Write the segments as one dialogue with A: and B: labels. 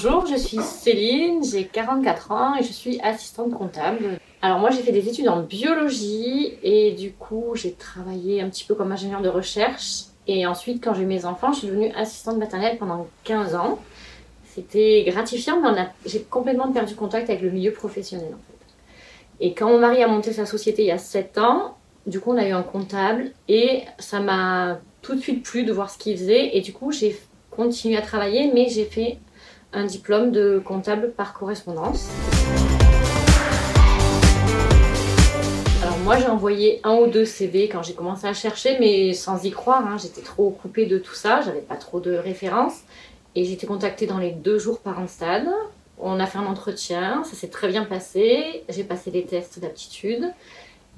A: Bonjour, je suis Céline, j'ai 44 ans et je suis assistante comptable. Alors moi j'ai fait des études en biologie et du coup j'ai travaillé un petit peu comme ingénieure de recherche. Et ensuite quand j'ai eu mes enfants, je suis devenue assistante maternelle pendant 15 ans. C'était gratifiant mais j'ai complètement perdu contact avec le milieu professionnel en fait. Et quand mon mari a monté sa société il y a 7 ans, du coup on a eu un comptable et ça m'a tout de suite plu de voir ce qu'il faisait. Et du coup j'ai continué à travailler mais j'ai fait un diplôme de comptable par correspondance. Alors moi j'ai envoyé 1 ou 2 CV quand j'ai commencé à chercher, mais sans y croire, hein. J'étais trop occupée de tout ça, j'avais pas trop de références. Et j'ai été contactée dans les 2 jours par Randstad. On a fait un entretien, ça s'est très bien passé, j'ai passé les tests d'aptitude.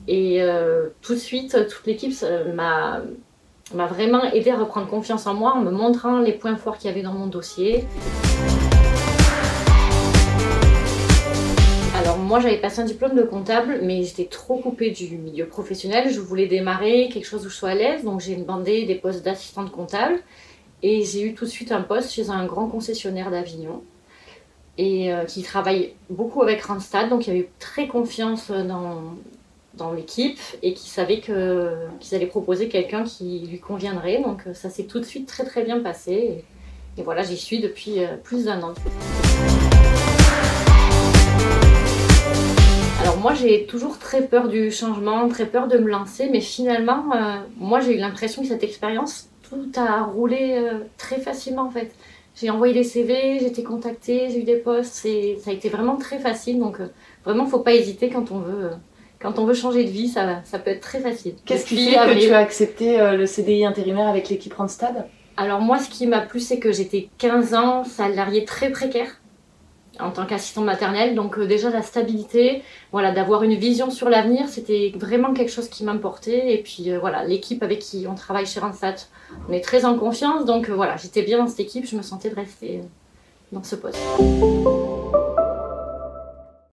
A: Et tout de suite, toute l'équipe m'a vraiment aidée à reprendre confiance en moi en me montrant les points forts qu'il y avait dans mon dossier. Alors moi j'avais passé un diplôme de comptable mais j'étais trop coupée du milieu professionnel, je voulais démarrer quelque chose où je sois à l'aise, donc j'ai demandé des postes d'assistante comptable et j'ai eu tout de suite un poste chez un grand concessionnaire d'Avignon et qui travaille beaucoup avec Randstad, donc il y avait très confiance dans l'équipe et qui savait qu'ils allaient proposer quelqu'un qui lui conviendrait, donc ça s'est tout de suite très bien passé et voilà, j'y suis depuis plus d'1 an. Alors moi j'ai toujours très peur du changement, très peur de me lancer, mais finalement moi j'ai eu l'impression que cette expérience, tout a roulé très facilement en fait. J'ai envoyé des CV, j'ai été contactée, j'ai eu des postes, ça a été vraiment très facile, donc vraiment faut pas hésiter quand on veut changer de vie, ça peut être très facile.
B: Qu'est-ce qui fait que tu as accepté le CDI intérimaire avec l'équipe Randstad?
A: Alors moi ce qui m'a plu c'est que j'étais 15 ans, salariée très précaire en tant qu'assistante maternelle, donc déjà la stabilité, voilà, d'avoir une vision sur l'avenir, c'était vraiment quelque chose qui m'importait. Et puis voilà, l'équipe avec qui on travaille chez Randstad, on est très en confiance, donc voilà, j'étais bien dans cette équipe, je me sentais de rester dans ce poste.